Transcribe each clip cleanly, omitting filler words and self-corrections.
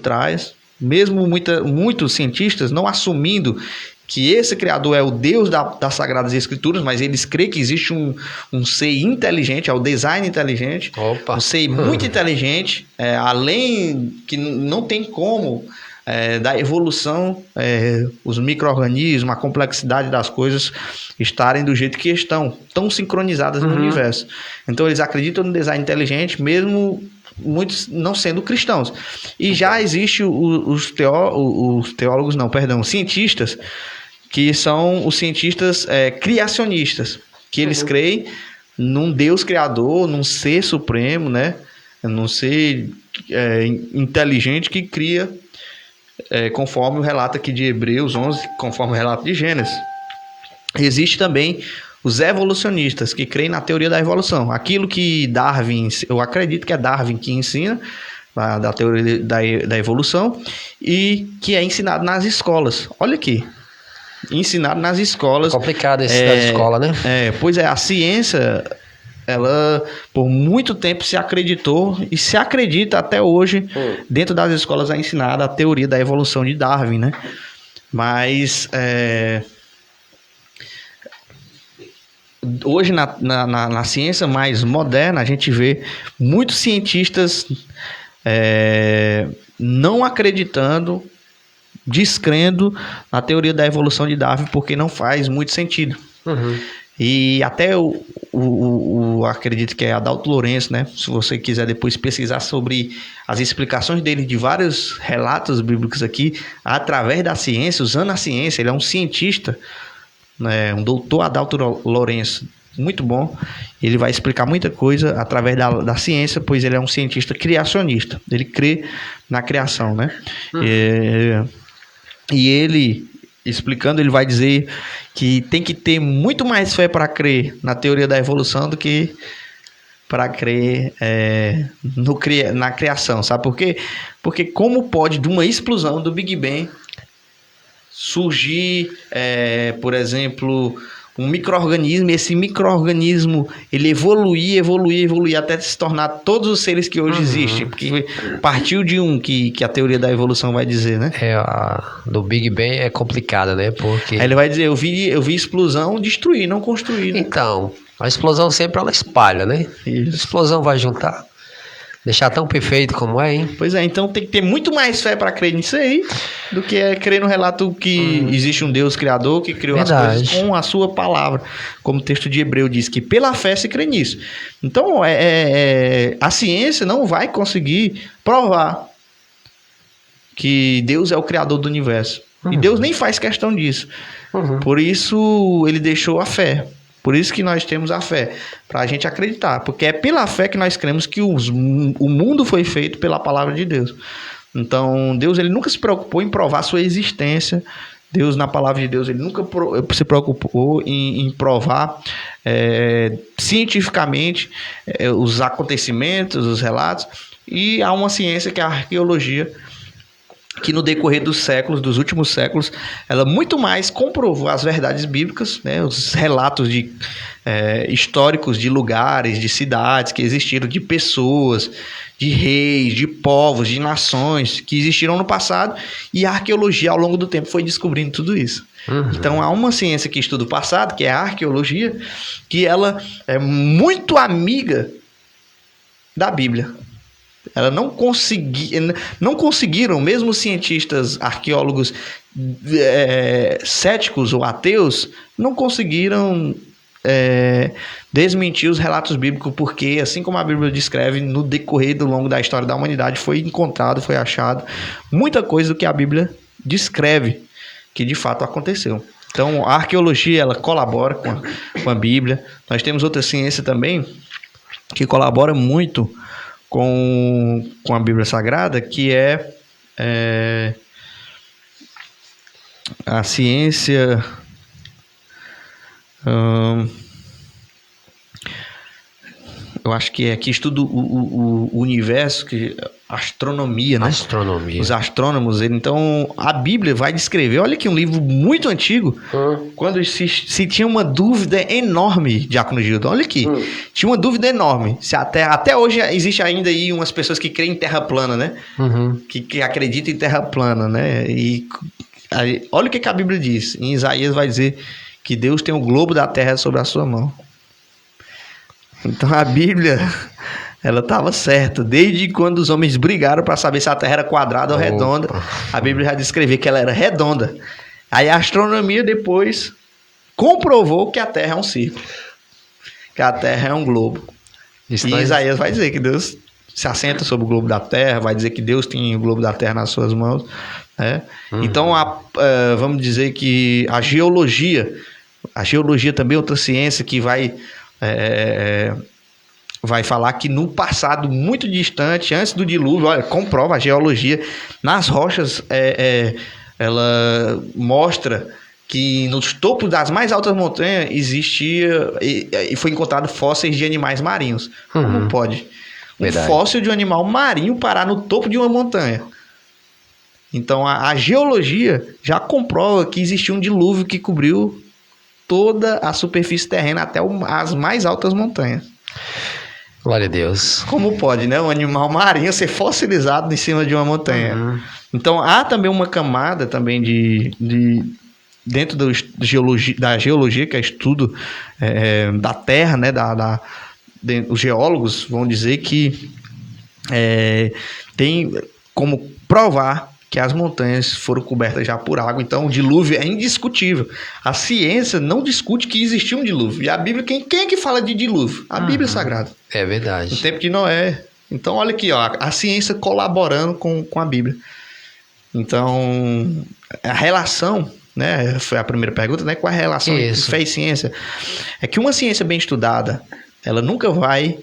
trás, mesmo muitos cientistas não assumindo que esse Criador é o Deus das Sagradas Escrituras, mas eles creem que existe um ser inteligente, é o design inteligente, um ser muito inteligente, além que não tem como, da evolução, os micro-organismos, a complexidade das coisas estarem do jeito que estão, tão sincronizadas no universo. Então eles acreditam no design inteligente, mesmo muitos não sendo cristãos. E já existe os teólogos, não, perdão, cientistas, que são os cientistas criacionistas, que eles creem num Deus criador, num ser supremo, né? Num ser inteligente que cria, conforme o relato aqui de Hebreus 11, conforme o relato de Gênesis. Existe também os evolucionistas, que creem na teoria da evolução. Aquilo que Darwin, eu acredito que é Darwin que ensina, da teoria da evolução, e que é ensinado nas escolas. Olha aqui. Ensinado nas escolas. É complicado esse da escola, né? Pois é, a ciência, ela por muito tempo se acreditou e se acredita até hoje, dentro das escolas é ensinada a teoria da evolução de Darwin, né? Mas hoje na ciência mais moderna a gente vê muitos cientistas não acreditando, descrendo na teoria da evolução de Darwin, porque não faz muito sentido. E até acredito que é Adalto Lourenço, né? Se você quiser depois pesquisar sobre as explicações dele de vários relatos bíblicos aqui, através da ciência, usando a ciência, ele é um cientista, né? Um doutor Adalto Lourenço, muito bom. Ele vai explicar muita coisa através da ciência, pois ele é um cientista criacionista. Ele crê na criação, né? E ele, explicando, ele vai dizer que tem que ter muito mais fé para crer na teoria da evolução do que para crer na criação, sabe por quê? Porque como pode, de uma explosão do Big Bang, surgir, por exemplo, um micro-organismo, e esse micro-organismo ele evoluir até se tornar todos os seres que hoje existem, porque partiu de que a teoria da evolução vai dizer, né? Do Big Bang é complicada, né? Porque aí ele vai dizer, eu vi explosão destruir, não construir, né? Então, a explosão sempre ela espalha, né? Isso. A explosão vai juntar, deixar tão perfeito como é, hein? Pois é, então tem que ter muito mais fé para crer nisso aí do que crer no relato que existe um Deus criador que criou as coisas com a sua palavra. Como o texto de Hebreu diz, que pela fé se crê nisso. Então, a ciência não vai conseguir provar que Deus é o criador do universo. E Deus nem faz questão disso. Por isso, ele deixou a fé. Por isso que nós temos a fé, para a gente acreditar. Porque é pela fé que nós cremos que o mundo foi feito pela palavra de Deus. Então, Deus ele nunca se preocupou em provar sua existência. Deus, na palavra de Deus, ele nunca se preocupou em provar cientificamente os acontecimentos, os relatos. E há uma ciência que é a arqueologia, que no decorrer dos séculos, dos últimos séculos, ela muito mais comprovou as verdades bíblicas, né, os relatos históricos de lugares, de cidades que existiram, de pessoas, de reis, de povos, de nações que existiram no passado, e a arqueologia ao longo do tempo foi descobrindo tudo isso. Então há uma ciência que estuda o passado, que é a arqueologia, que ela é muito amiga da Bíblia. Ela não conseguiram, mesmo cientistas, arqueólogos céticos ou ateus, não conseguiram desmentir os relatos bíblicos, porque, assim como a Bíblia descreve, no decorrer do longo da história da humanidade foi encontrado, foi achado muita coisa do que a Bíblia descreve que de fato aconteceu. Então a arqueologia ela colabora com a Bíblia. Nós temos outra ciência também que colabora muito com a Bíblia Sagrada, que é a ciência eu acho que estuda o universo, que astronomia, né? Astronomia. Os astrônomos. Então, a Bíblia vai descrever, olha aqui, um livro muito antigo, quando se tinha uma dúvida enorme, Diácono Gildo, olha aqui, tinha uma dúvida enorme, se a Terra, até hoje existe ainda aí umas pessoas que creem em terra plana, né? Que acreditam em terra plana, né? E aí, olha o que a Bíblia diz, em Isaías vai dizer que Deus tem o globo da terra sobre a sua mão. Então, a Bíblia... ela estava certa, desde quando os homens brigaram para saber se a Terra era quadrada ou redonda. A Bíblia já descrevia que ela era redonda. Aí a astronomia depois comprovou que a Terra é um círculo, que a Terra é um globo. Isso e Isaías vai dizer que Deus se assenta sobre o globo da Terra, vai dizer que Deus tem o globo da Terra nas suas mãos, né? Então, vamos dizer que a geologia também é outra ciência que vai falar que no passado muito distante, antes do dilúvio, olha, comprova a geologia nas rochas, ela mostra que nos topos das mais altas montanhas existia e foi encontrado fósseis de animais marinhos. Como pode? Verdade. Um fóssil de um animal marinho parar no topo de uma montanha. Então a geologia já comprova que existiu um dilúvio que cobriu toda a superfície terrena até as mais altas montanhas. Glória a Deus. Como pode, né? Um animal marinho ser fossilizado em cima de uma montanha. Então, há também uma camada também dentro da geologia, que é estudo da Terra, né? Os geólogos vão dizer que tem como provar que as montanhas foram cobertas já por água. Então, o dilúvio é indiscutível. A ciência não discute que existiu um dilúvio. E a Bíblia, quem é que fala de dilúvio? A Bíblia Sagrada. É verdade. No tempo de Noé. Então, olha aqui, ó, a ciência colaborando com a Bíblia. Então, a relação, né? Foi a primeira pergunta, né? Qual é a relação entre fé e ciência? É que uma ciência bem estudada, ela nunca vai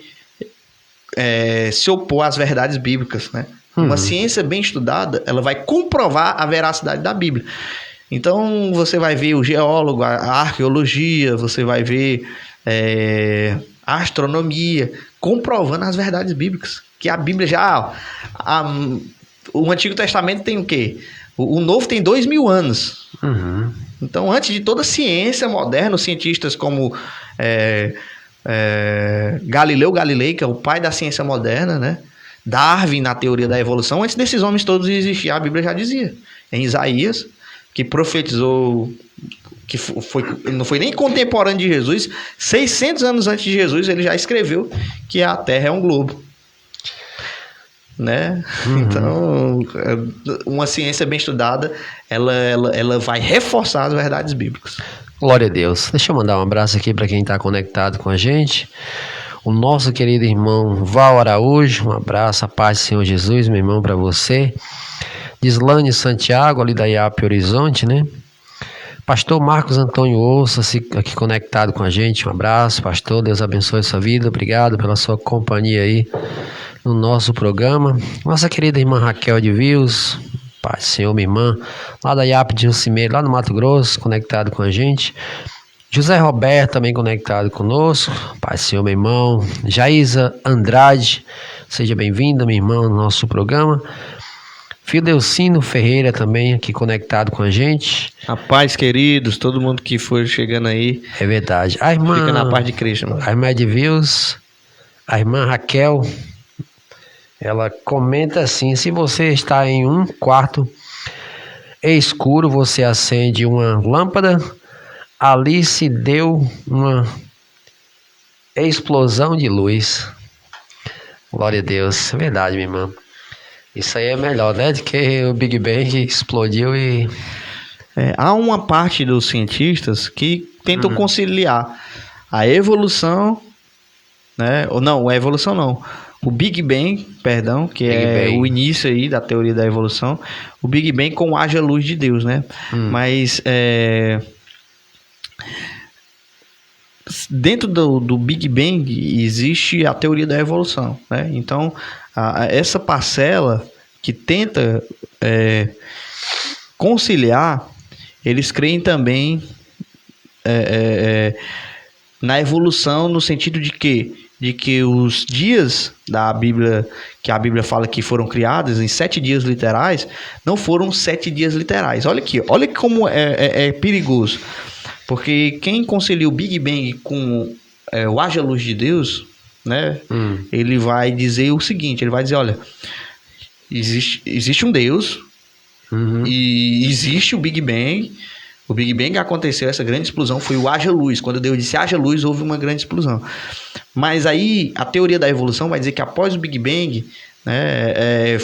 se opor às verdades bíblicas, né? Uma ciência bem estudada, ela vai comprovar a veracidade da Bíblia. Então, você vai ver o geólogo, a arqueologia, você vai ver a astronomia, comprovando as verdades bíblicas. Que a Bíblia já... o Antigo Testamento tem o quê? O Novo tem 2000 anos. Então, antes de toda a ciência moderna, os cientistas como Galileu Galilei, que é o pai da ciência moderna, né? Darwin, na teoria da evolução, antes desses homens todos existir, a Bíblia já dizia. Em Isaías, que profetizou, que não foi nem contemporâneo de Jesus, 600 anos antes de Jesus, ele já escreveu que a Terra é um globo. Né? Então, uma ciência bem estudada, ela vai reforçar as verdades bíblicas. Glória a Deus. Deixa eu mandar um abraço aqui para quem está conectado com a gente. O nosso querido irmão Val Araújo, um abraço, a paz do Senhor Jesus, meu irmão, para você. Dislane Santiago, ali da IAP Horizonte, né? Pastor Marcos Antônio Ouça, aqui conectado com a gente, um abraço, pastor, Deus abençoe a sua vida, obrigado pela sua companhia aí no nosso programa. Nossa querida irmã Raquel de Vios, paz do Senhor, minha irmã, lá da IAP de Jucimeiro, lá no Mato Grosso, conectado com a gente. José Roberto também conectado conosco, Pai Senhor, meu irmão. Jaísa Andrade, seja bem-vinda, meu irmão, no nosso programa. Fidelcino Ferreira também aqui conectado com a gente. A paz, queridos, todo mundo que for chegando aí. É verdade. A irmã, fica na paz de Cristo, mano. A irmã Edvils, a irmã Raquel, ela comenta assim: se você está em um quarto escuro, você acende uma lâmpada. Ali se deu uma explosão de luz. Glória a Deus. É verdade, minha irmã. Isso aí é melhor, né? Do que o Big Bang explodiu e... há uma parte dos cientistas que tentam conciliar a evolução, né? Ou não, a evolução não. O Big Bang, perdão, que o início aí da teoria da evolução. O Big Bang com haja luz de Deus, né? Mas... dentro do Big Bang existe a teoria da evolução, né? Então, essa parcela que tenta conciliar, eles creem também na evolução, no sentido de que de que os dias da Bíblia, que a Bíblia fala que foram criados em 7 dias literais, não foram 7 dias literais. Olha aqui, olha como é perigoso. Porque quem concilia o Big Bang com o haja luz de Deus, né? Ele vai dizer o seguinte, ele vai dizer, olha, existe um Deus, e existe o Big Bang. O Big Bang aconteceu, essa grande explosão foi o haja luz. Quando Deus disse haja luz, houve uma grande explosão. Mas aí a teoria da evolução vai dizer que após o Big Bang, né,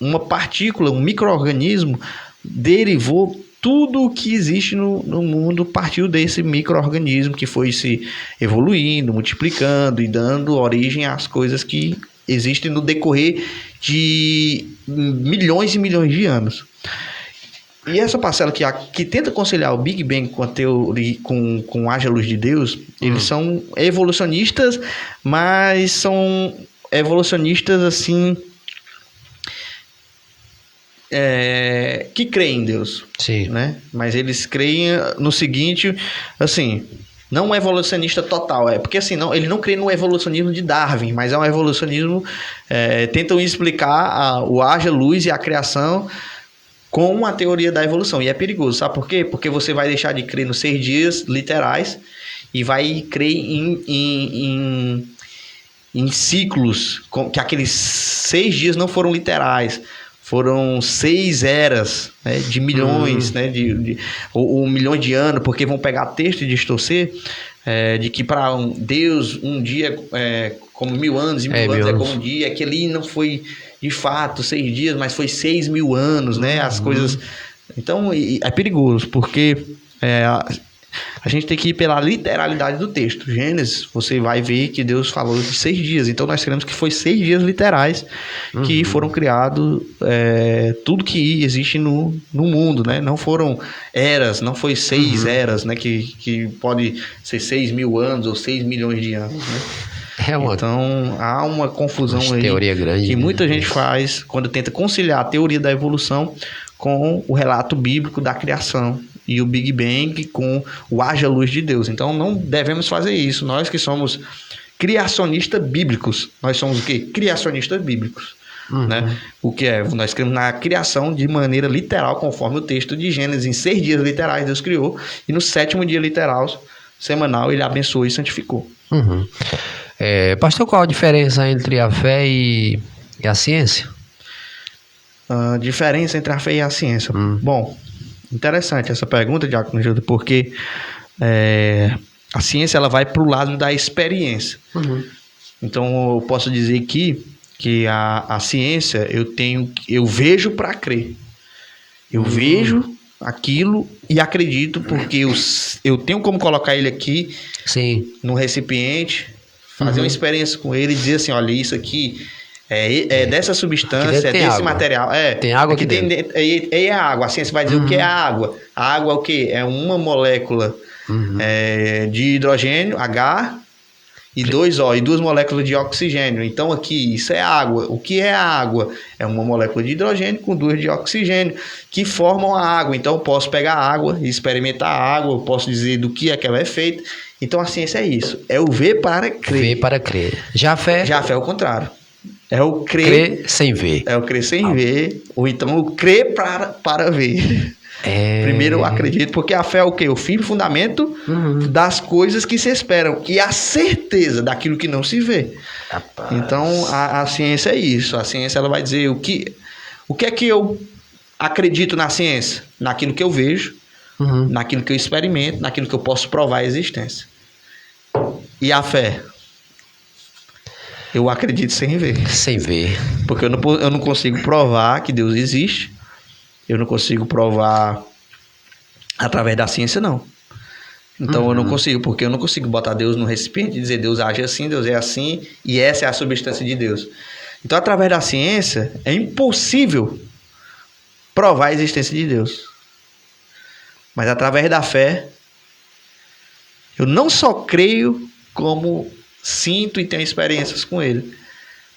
uma partícula, um micro-organismo derivou tudo o que existe no mundo, partiu desse micro-organismo que foi se evoluindo, multiplicando e dando origem às coisas que existem no decorrer de milhões e milhões de anos. E essa parcela que tenta conciliar o Big Bang com a teoria, com o haja luz de Deus, eles são evolucionistas, mas são evolucionistas assim que creem em Deus. Sim. Né? Mas eles creem no seguinte, assim, não um evolucionista total, porque assim, ele não crê no evolucionismo de Darwin, mas é um evolucionismo, tentam explicar o haja luz e a criação com a teoria da evolução. E é perigoso, sabe por quê? Porque você vai deixar de crer nos 6 dias literais e vai crer em ciclos, que aqueles 6 dias não foram literais, foram 6 eras, né, de milhões, né, ou milhões de anos, porque vão pegar texto e distorcer, de que para Deus um dia como 1000 anos, e 1000 anos é como um dia, que ali não foi de fato 6 dias, mas foi 6.000 anos, né? As coisas. Então é perigoso, porque a gente tem que ir pela literalidade do texto. Gênesis, você vai ver que Deus falou de 6 dias. Então nós queremos que foi 6 dias literais que foram criados tudo que existe no mundo, né? Não foram eras, não foi 6 eras, né? Que pode ser 6.000 anos ou 6 milhões de anos, né? Então há uma confusão aí teoria grande, que muita gente faz quando tenta conciliar a teoria da evolução com o relato bíblico da criação e o Big Bang com o haja luz de Deus. Então não devemos fazer isso. Nós que somos criacionistas bíblicos, nós somos o quê? Criacionistas bíblicos. Né? O que é? Nós cremos na criação de maneira literal, conforme o texto de Gênesis. Em 6 dias literais Deus criou, e no 7º dia literal, semanal, ele abençoou e santificou. Pastor, qual a diferença entre a fé e a ciência? A diferença entre a fé e a ciência. Bom, interessante essa pergunta, Diácono Gildo, porque a ciência ela vai para o lado da experiência. Então eu posso dizer que a ciência eu vejo para crer. Eu vejo aquilo e acredito, porque eu tenho como colocar ele aqui no recipiente, fazer uma experiência com ele e dizer assim, olha, isso aqui é dessa substância, é desse água. Material. Tem água aqui dentro. É a água. A ciência vai dizer o que é a água. A água é o quê? É uma molécula de hidrogênio, H, e 2 O, e 2 moléculas de oxigênio. Então aqui, isso é água. O que é a água? É uma molécula de hidrogênio com 2 de oxigênio, que formam a água. Então eu posso pegar a água e experimentar a água, eu posso dizer do que é que ela é feita. Então a ciência é isso, é o ver para crer. Ver para crer. Já a fé é o contrário. É o crer sem ver. É o crer sem ver, ou então o crer para ver. Primeiro eu acredito, porque a fé é o quê? O firme fundamento das coisas que se esperam e a certeza daquilo que não se vê. Rapaz. Então a ciência é isso. A ciência ela vai dizer o que é que eu acredito na ciência? Naquilo que eu vejo, naquilo que eu experimento, naquilo que eu posso provar a existência. E a fé? Eu acredito sem ver. Sem ver. Porque eu não consigo provar que Deus existe. Eu não consigo provar através da ciência, não. Então eu não consigo, porque eu não consigo botar Deus no recipiente e dizer Deus age assim, Deus é assim, e essa é a substância de Deus. Então, através da ciência, é impossível provar a existência de Deus. Mas através da fé, eu não só creio, como sinto e tenho experiências com Ele.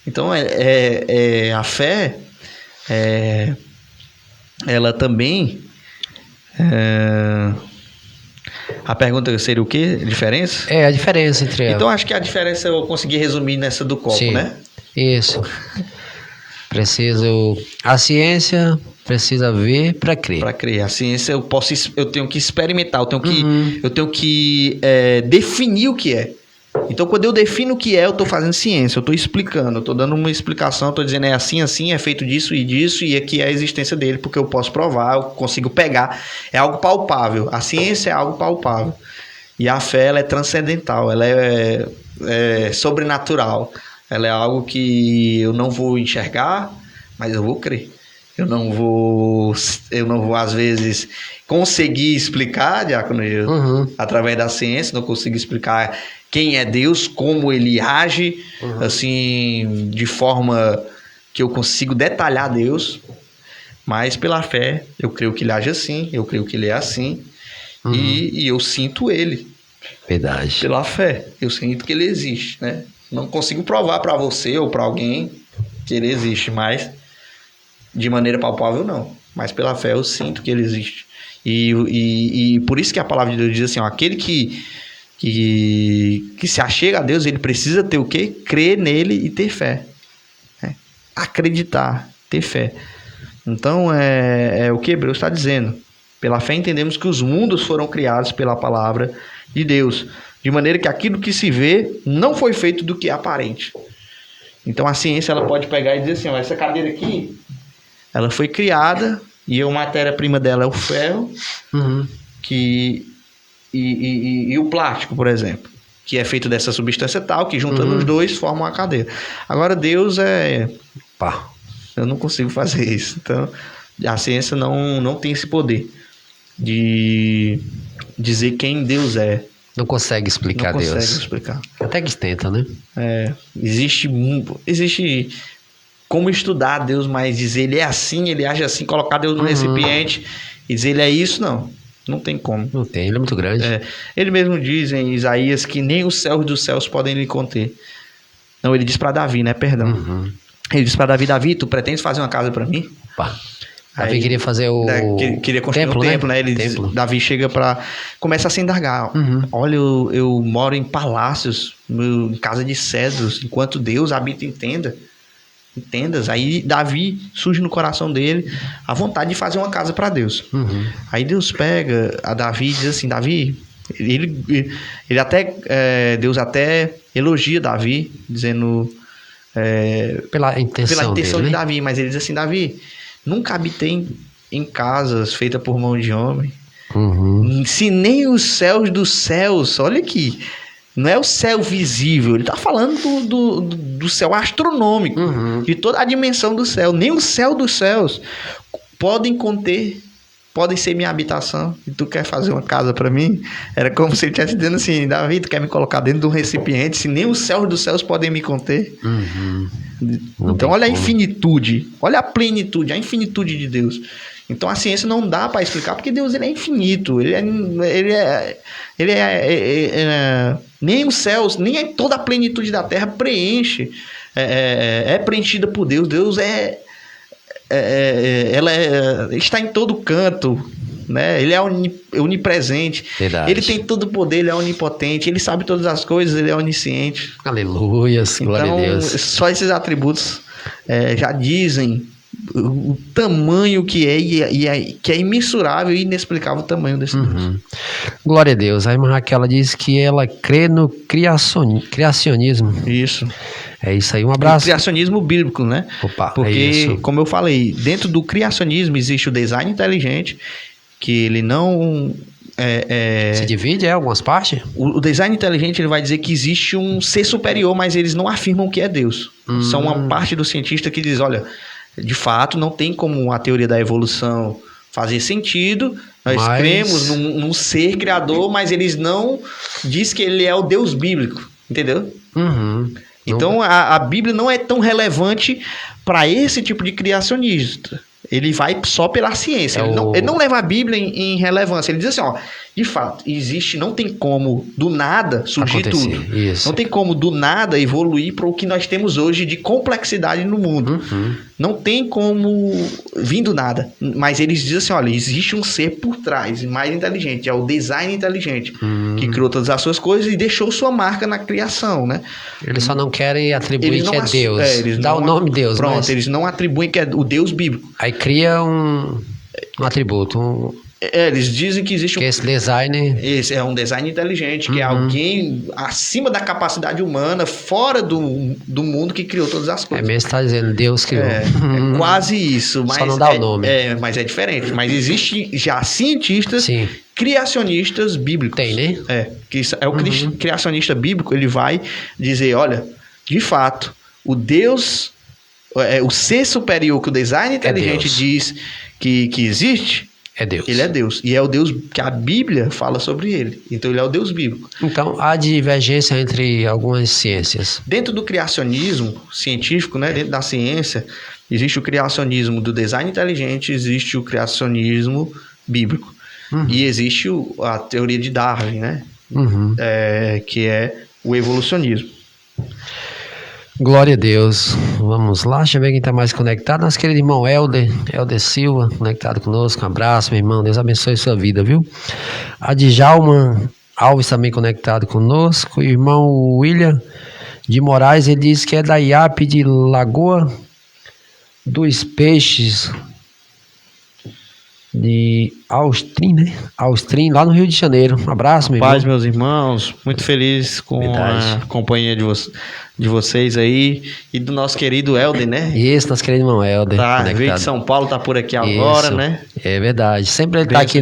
Então, a fé, ela também... A pergunta seria o quê? Diferença? É, a diferença entre elas. Então acho que a diferença eu consegui resumir nessa do copo, Sim. né? Isso. A ciência precisa ver para crer. Para crer. A ciência eu tenho que experimentar, eu tenho que definir o que é. Então, quando eu defino o que é, eu estou fazendo ciência, eu estou explicando, eu estou dando uma explicação, estou dizendo é assim, é feito disso e disso, e aqui é a existência dele, porque eu posso provar, eu consigo pegar. É algo palpável. A ciência é algo palpável. E a fé, ela é transcendental, ela é sobrenatural. Ela é algo que eu não vou enxergar, mas eu vou crer. Eu não vou às vezes, conseguir explicar, Diácono Gil, através da ciência, não consigo explicar quem é Deus, como ele age, assim, de forma que eu consigo detalhar Deus, mas pela fé, eu creio que ele age assim, eu creio que ele é assim, e eu sinto ele. Verdade. Pela fé, eu sinto que ele existe, né? Não consigo provar para você ou para alguém que ele existe, mas de maneira palpável não. Mas pela fé eu sinto que ele existe. E por isso que a palavra de Deus diz assim, ó, aquele que se achega a Deus, ele precisa ter o quê? Crer nele e ter fé. Acreditar, ter fé. Então é o que Hebreus está dizendo. Pela fé entendemos que os mundos foram criados pela palavra de Deus, de maneira que aquilo que se vê não foi feito do que é aparente. Então a ciência ela pode pegar e dizer assim, ó, essa cadeira aqui, ela foi criada e a matéria-prima dela é o ferro, e o plástico, por exemplo, que é feito dessa substância tal, que juntando os dois formam uma cadeira. Agora Deus eu não consigo fazer isso. Então a ciência não tem esse poder de dizer quem Deus é. Não consegue explicar Deus. Não consegue explicar. Até que tenta, né? Existe como estudar Deus, mas dizer ele é assim, ele age assim, colocar Deus no recipiente e dizer ele é isso, não tem como. Não tem, ele é muito grande. Ele mesmo diz em Isaías que nem os céus dos céus podem lhe conter. Não, ele diz para Davi, né? Perdão. Ele diz para Davi, tu pretendes fazer uma casa para mim? Opa. Davi queria fazer queria construir um templo, né? Davi chega começa a se indagar. Olha, eu moro em palácios, em casa de cedros, enquanto Deus habita em tendas. Aí Davi surge no coração dele a vontade de fazer uma casa para Deus. Aí Deus pega a Davi e diz assim, Davi, ele até Deus até elogia Davi, dizendo pela intenção dele, de né? Davi, mas ele diz assim, Davi, nunca habitei em casas feitas por mão de homem. Se nem os céus dos céus, olha aqui, não é o céu visível, ele está falando do céu astronômico, de toda a dimensão do céu. Nem o céu dos céus podem ser minha habitação. E tu quer fazer uma casa para mim? Era como se ele estivesse dizendo assim, Davi, tu quer me colocar dentro de um recipiente, se nem os céus dos céus podem me conter? Então olha a infinitude, olha a plenitude, a infinitude de Deus. Então a ciência não dá para explicar, porque Deus ele é infinito, nem os céus, nem toda a plenitude da terra preenche, é preenchida por Deus. Deus está em todo canto, né? Ele é onipresente. Verdade. Ele tem todo o poder, ele é onipotente, ele sabe todas as coisas, ele é onisciente. Aleluia, glória a Deus. Só esses atributos já dizem o tamanho que que é imensurável e inexplicável o tamanho desse Deus. Glória a Deus. A irmã Raquel diz que ela crê no criacionismo. Isso. É isso aí, um abraço. O criacionismo bíblico, né? Opa, porque, como eu falei, dentro do criacionismo existe o design inteligente, que ele não... Se divide em algumas partes? O design inteligente ele vai dizer que existe um ser superior, mas eles não afirmam que é Deus. São uma parte do cientista que diz, olha, de fato não tem como a teoria da evolução fazer sentido, nós cremos num ser criador, mas eles não diz que ele é o Deus bíblico, entendeu? Então a Bíblia não é tão relevante para esse tipo de criacionista. ele vai só pela ciência. Ele não leva a Bíblia em relevância. Ele diz assim, ó, de fato, não tem como do nada surgir tudo. Isso. Não tem como do nada evoluir para o que nós temos hoje de complexidade no mundo. Não tem como vir do nada. Mas eles dizem assim, olha, existe um ser por trás, mais inteligente. É o design inteligente, que criou todas as suas coisas e deixou sua marca na criação, né? Eles só não querem atribuir que é Deus. Eles dá o nome Deus. Pronto, mas... eles não atribuem que é o Deus bíblico. Aí cria um atributo. Eles dizem que existe que esse design... Esse é um design inteligente, que é alguém acima da capacidade humana, fora do mundo que criou todas as coisas. É mesmo, está dizendo, Deus criou. É quase isso. Mas só não dá o nome. Mas é diferente. Mas existe já cientistas criacionistas bíblicos. Tem, né? Que é o criacionista bíblico, ele vai dizer, olha, de fato, o Deus, o ser superior que o design inteligente diz que existe, é Deus. Ele é Deus. E é o Deus que a Bíblia fala sobre ele. Então ele é o Deus bíblico. Então há divergência entre algumas ciências. Dentro do criacionismo científico, né, dentro da ciência, existe o criacionismo do design inteligente, existe o criacionismo bíblico. E existe a teoria de Darwin, né? Que é o evolucionismo. Glória a Deus. Vamos lá, deixa eu ver quem está mais conectado. Nosso querido irmão Helder Silva, conectado conosco. Um abraço, meu irmão. Deus abençoe sua vida, viu? A Djalma Alves também conectado conosco. O irmão William de Moraes, ele diz que é da IAP de Lagoa dos Peixes de Austrim, né? Austrim, lá no Rio de Janeiro. Um abraço, meu irmão. Paz, meus irmãos. Muito feliz com a companhia de vocês aí e do nosso querido Helder, né? Isso, nosso querido irmão Helder. Veio de São Paulo, tá por aqui agora, né? É verdade. Sempre ele está aqui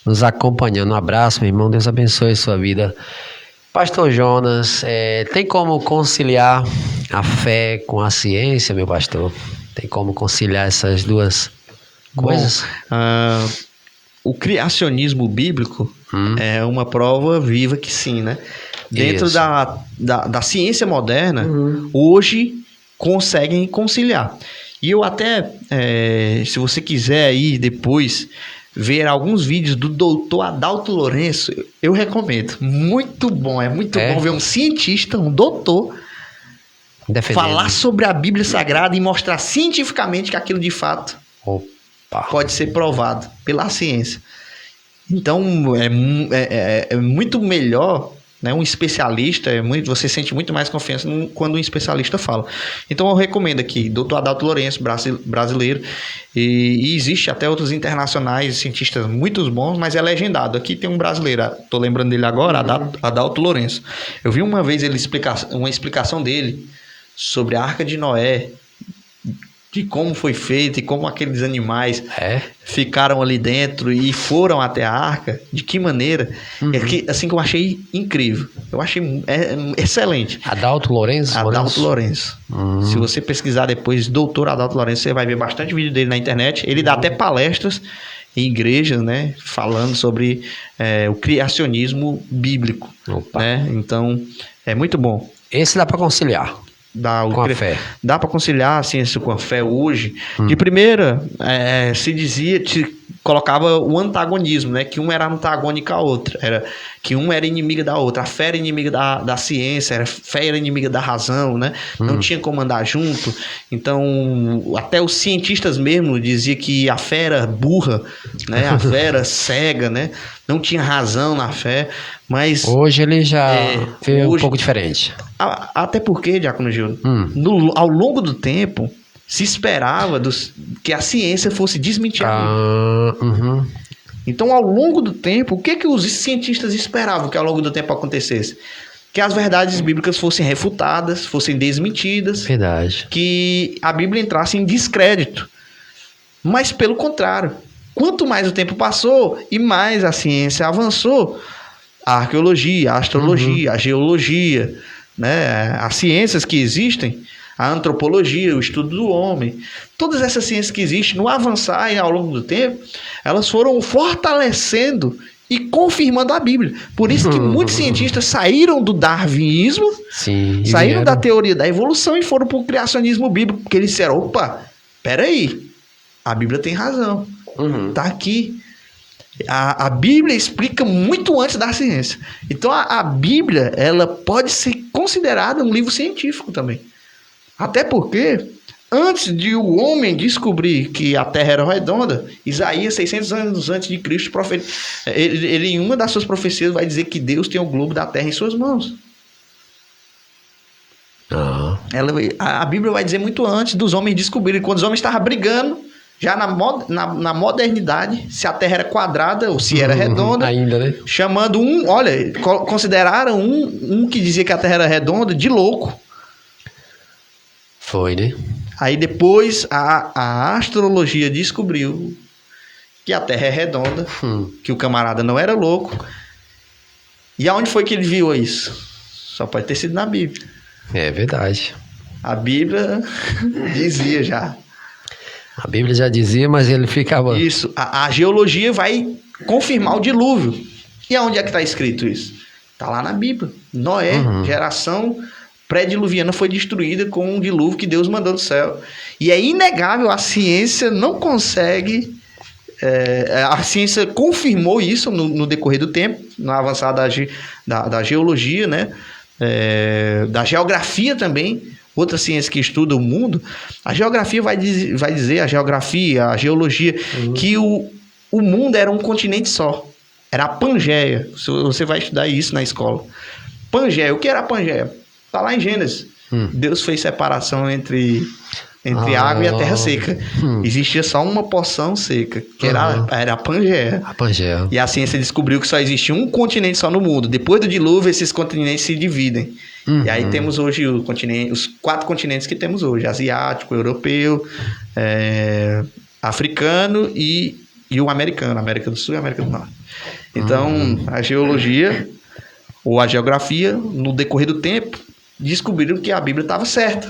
nos acompanhando. Um abraço, meu irmão. Deus abençoe sua vida. Pastor Jonas, tem como conciliar a fé com a ciência, meu pastor? Tem como conciliar essas duas coisas? O criacionismo bíblico é uma prova viva que sim, né? Dentro da ciência moderna, hoje conseguem conciliar. E eu até, se você quiser aí depois ver alguns vídeos do doutor Adalto Lourenço, eu recomendo. Muito bom, é muito bom ver um cientista, um doutor, falar sobre a Bíblia Sagrada e mostrar cientificamente que aquilo de fato pode ser provado pela ciência. Então, é muito melhor, né, um especialista, você sente muito mais confiança quando um especialista fala. Então, eu recomendo aqui, Dr. Adalto Lourenço, brasileiro, e existe até outros internacionais, cientistas muito bons, mas é legendado. Aqui tem um brasileiro, estou lembrando dele agora, Adalto Lourenço. Eu vi uma vez uma explicação dele sobre a Arca de Noé, de como foi feito e como aqueles animais ficaram ali dentro e foram até a arca, de que maneira. Assim que eu achei incrível. Eu achei excelente. Adalto Lourenço? Adalto Lourenço. Se você pesquisar depois, doutor Adalto Lourenço, você vai ver bastante vídeo dele na internet. Ele dá até palestras em igrejas, né, falando sobre o criacionismo bíblico. Né? Então, é muito bom. Esse dá para conciliar. Com a fé. Dá para conciliar a ciência com a fé hoje. De primeira, se dizia, colocava o antagonismo, né? Que um era antagônico à outra. Que um era inimiga da outra. A fé era inimiga da ciência, a fé era inimiga da razão, né? Não tinha como andar junto. Então, até os cientistas mesmo diziam que a fé era burra, né? A fé era cega, né? Não tinha razão na fé. Mas hoje ele já vê um pouco diferente. Até porque, Diácono Gil, ao longo do tempo, se esperava que a ciência fosse desmentir a Bíblia. Então, ao longo do tempo, o que os cientistas esperavam que ao longo do tempo acontecesse? Que as verdades bíblicas fossem refutadas, fossem desmentidas. Verdade. Que a Bíblia entrasse em descrédito. Mas, pelo contrário, quanto mais o tempo passou e mais a ciência avançou, a arqueologia, a astrologia, a geologia, né, as ciências que existem, a antropologia, o estudo do homem, todas essas ciências que existem, no avançar e ao longo do tempo, elas foram fortalecendo e confirmando a Bíblia. Por isso que muitos cientistas saíram do darwinismo, saíram da teoria da evolução e foram para o criacionismo bíblico, porque eles disseram, opa, peraí, A Bíblia tem razão. Uhum. Tá aqui. A Bíblia explica muito antes da ciência. Então a Bíblia, ela pode ser considerada um livro científico também. Até porque, antes de o homem descobrir que a Terra era redonda, Isaías, 600 anos antes de Cristo, ele em uma das suas profecias vai dizer que Deus tem o globo da Terra em suas mãos. A Bíblia vai dizer muito antes dos homens descobrirem, quando os homens estavam brigando, já na modernidade, se a Terra era quadrada ou se era redonda. Ainda, né? Chamando consideraram um que dizia que a Terra era redonda de louco. Foi, né? Aí depois a astrologia descobriu que a Terra é redonda, que o camarada não era louco. E aonde foi que ele viu isso? Só pode ter sido na Bíblia. É verdade. A Bíblia dizia já. A Bíblia já dizia, mas ele ficava... Isso. A geologia vai confirmar o dilúvio. E aonde é que está escrito isso? Está lá na Bíblia. Noé, geração pré-diluviana, foi destruída com um dilúvio que Deus mandou do céu. E é inegável, a ciência não consegue... a ciência confirmou isso no decorrer do tempo, no avançar da geologia, né? Da geografia também. Outra ciência que estuda o mundo, a geografia vai dizer, a geografia, a geologia, que o mundo era um continente só. Era a Pangeia. Você vai estudar isso na escola. Pangeia. O que era a Pangeia? Está lá em Gênesis. Deus fez separação entre a água e a terra seca. Existia só uma porção seca, que era a Pangeia. A Pangeia. E a ciência descobriu que só existia um continente só no mundo. Depois do dilúvio, esses continentes se dividem. E aí temos hoje os 4 continentes que temos hoje: asiático, europeu, africano e o americano, América do Sul e América do Norte. Então, a geologia ou a geografia, no decorrer do tempo, descobriram que a Bíblia estava certa.